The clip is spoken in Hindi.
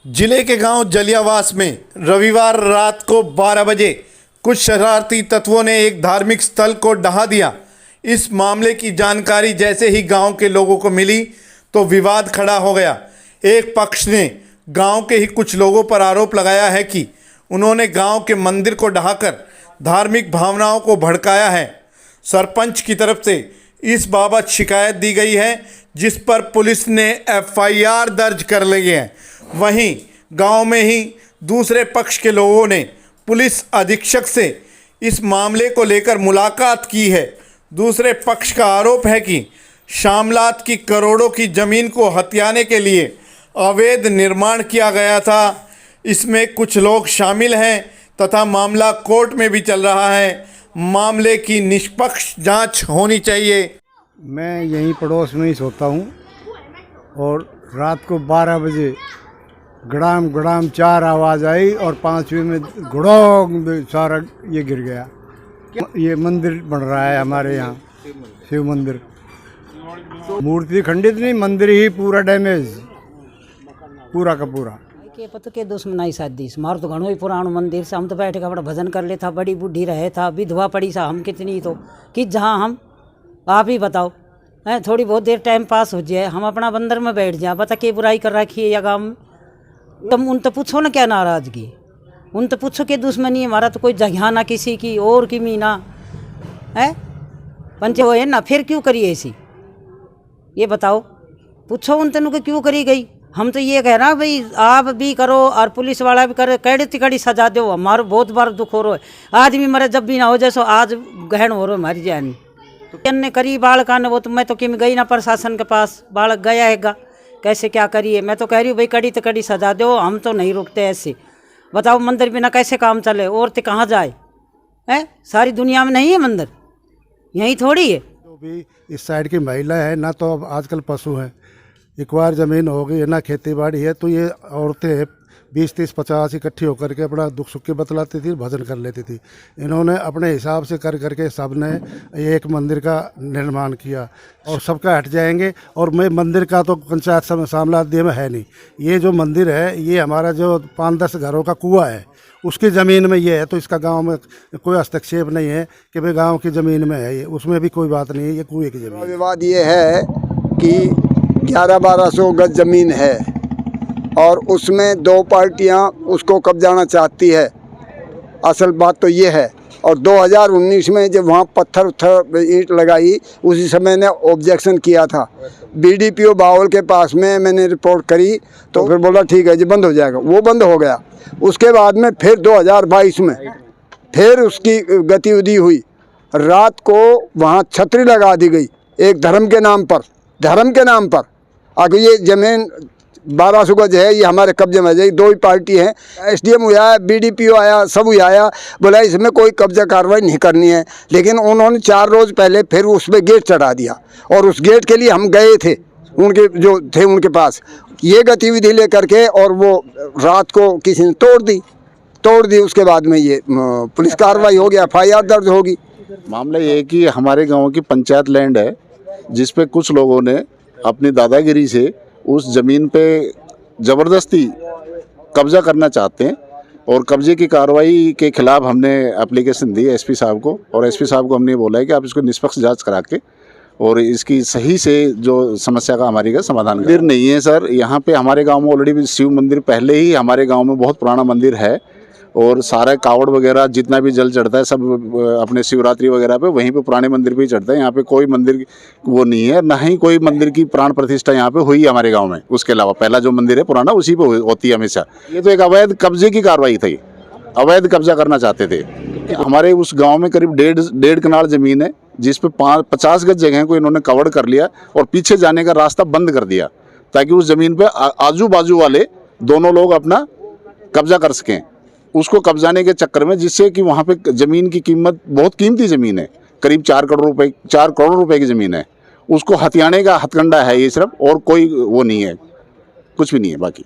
जिले के गांव जलियावास में रविवार रात को 12 बजे कुछ शरारती तत्वों ने एक धार्मिक स्थल को ढहा दिया। इस मामले की जानकारी जैसे ही गांव के लोगों को मिली तो विवाद खड़ा हो गया। एक पक्ष ने गांव के ही कुछ लोगों पर आरोप लगाया है कि उन्होंने गांव के मंदिर को ढहाकर धार्मिक भावनाओं को भड़काया है। सरपंच की तरफ से इस बाबत शिकायत दी गई है, जिस पर पुलिस ने एफआईआर दर्ज कर ली है। वहीं गांव में ही दूसरे पक्ष के लोगों ने पुलिस अधीक्षक से इस मामले को लेकर मुलाकात की है। दूसरे पक्ष का आरोप है कि शामलात की करोड़ों की ज़मीन को हथियाने के लिए अवैध निर्माण किया गया था। इसमें कुछ लोग शामिल हैं तथा मामला कोर्ट में भी चल रहा है। मामले की निष्पक्ष जांच होनी चाहिए। मैं यहीं पड़ोस में ही सोता हूँ और रात को 12 बजे गड़ाम गड़ाम 4 आवाज़ आई और 5वीं में गुड़ों सारा ये गिर गया। ये मंदिर बन रहा है हमारे यहाँ, शिव मंदिर। मूर्ति खंडित नहीं, मंदिर ही पूरा डैमेज, पूरा का पूरा। के पता के दुश्मनाई शादी मार तो घणो ही पुरानो मंदिर से हम तो बैठ के अपना भजन कर ले था। बड़ी बूढ़ी रहे था, विधवा पड़ी सा हम कितनी तो कि जहाँ हम आप ही बताओ है। थोड़ी बहुत देर टाइम पास हो जाए, हम अपना बंदर में बैठ जाए। बता के बुराई कर रखी है या गाँव में, तुम उन तो पूछो ना क्या नाराज़गी, उन तो पूछो कि दुश्मनी हमारा तो कोई जगह ना किसी की और की मीना है पंचे वो है ना। फिर क्यों करी ऐसी ये बताओ, पूछो उन तेनों को क्यों करी गई। हम तो ये कह रहा हूँ भाई आप भी करो और पुलिस वाला भी करे, कड़ी तिकड़ी सजा दो। हमारो बहुत बार दुख हो रहा है, आदमी मरे जब भी ना हो जैसो आज गहन हो रहा है हमारी जानी। तो ने करी बालका ने वो तो मैं तो किम गई ना प्रशासन के पास, बालक गया हैगा कैसे क्या करिए। मैं तो कह रही हूँ भाई कड़ी तिकड़ी सजा दो, हम तो नहीं रुकते ऐसे। बताओ मंदिर बिना कैसे काम चले, और तो कहाँ जाए है। सारी दुनिया में नहीं है मंदिर, यहीं थोड़ी है। जो भी इस साइड की महिला है ना, तो अब आजकल पशु हैं, एक बार ज़मीन हो गई है ना, खेती बाड़ी है, तो ये औरतें 20, 30, 50 इकट्ठी होकर के अपना दुख सुख के बतलाती थी, भजन कर लेती थी। इन्होंने अपने हिसाब से कर करके सब ने एक मंदिर का निर्माण किया और सबका हट जाएंगे। और मैं मंदिर का तो पंचायत शामलात दिए में है नहीं। ये जो मंदिर है ये हमारा जो 5-10 घरों का कुआं है उसकी ज़मीन में ये है, तो इसका गांव में कोई हस्तक्षेप नहीं है कि भाई गांव की ज़मीन में है ये, उसमें भी कोई बात नहीं है, ये कुएँ की ज़मीन। विवाद ये है कि 1100-1200 गज ज़मीन है और उसमें 2 पार्टियां उसको कब्जाना चाहती है। असल बात तो ये है। और 2019 में जब वहाँ पत्थर ईंट लगाई, उसी समय ने ऑब्जेक्शन किया था। बीडीपीओ बावल के पास में मैंने रिपोर्ट करी तो फिर बोला ठीक है जी बंद हो जाएगा, वो बंद हो गया। उसके बाद में फिर 2022 में फिर उसकी गतिविधि हुई। रात को वहाँ छतरी लगा दी गई एक धर्म के नाम पर। अगर ये ज़मीन 1200 गज है, ये हमारे कब्जे में है। 2 ही पार्टी हैं, एसडीएम आया, बीडीपीओ आया, सब आया, बोला इसमें कोई कब्जा कार्रवाई नहीं करनी है। लेकिन उन्होंने 4 रोज़ पहले फिर उसमें गेट चढ़ा दिया और उस गेट के लिए हम गए थे उनके जो थे उनके पास, ये गतिविधि लेकर के, और वो रात को किसी ने तोड़ दी। उसके बाद में ये पुलिस कार्रवाई हो गया, एफआईआर दर्ज होगी। मामला ये है कि हमारे गाँव की पंचायत लैंड है, जिसपे कुछ लोगों ने अपनी दादागिरी से उस ज़मीन पे ज़बरदस्ती कब्ज़ा करना चाहते हैं। और कब्ज़े की कार्रवाई के ख़िलाफ़ हमने एप्लीकेशन दी एसपी साहब को, और एसपी साहब को हमने बोला है कि आप इसको निष्पक्ष जांच करा के और इसकी सही से जो समस्या का हमारी का समाधान करें। मंदिर नहीं है सर, यहाँ पे हमारे गांव में ऑलरेडी शिव मंदिर पहले ही हमारे गांव में बहुत पुराना मंदिर है, और सारा कावड़ वगैरह जितना भी जल चढ़ता है सब अपने शिवरात्रि वगैरह पे वहीं पे पुराने मंदिर पे ही चढ़ता है। यहाँ पे कोई मंदिर वो नहीं है, ना ही कोई मंदिर की प्राण प्रतिष्ठा यहाँ पे हुई है हमारे गांव में। उसके अलावा पहला जो मंदिर है पुराना उसी पे होती है हमेशा। ये तो एक अवैध कब्जे की कार्रवाई थी, अवैध कब्जा करना चाहते थे। हमारे उस गाँव में करीब 1.5 कनाल ज़मीन है, जिसपे 50 गज जगह को इन्होंने कवर कर लिया और पीछे जाने का रास्ता बंद कर दिया, ताकि उस ज़मीन पे आजू बाजू वाले दोनों लोग अपना कब्जा कर सकें। उसको कब्जाने के चक्कर में, जिससे कि वहाँ पे ज़मीन की कीमत बहुत कीमती ज़मीन है, करीब 4 करोड़ रुपए की ज़मीन है, उसको हथियाने का हथकंडा है ये सिर्फ, और कोई वो नहीं है, कुछ भी नहीं है बाकी।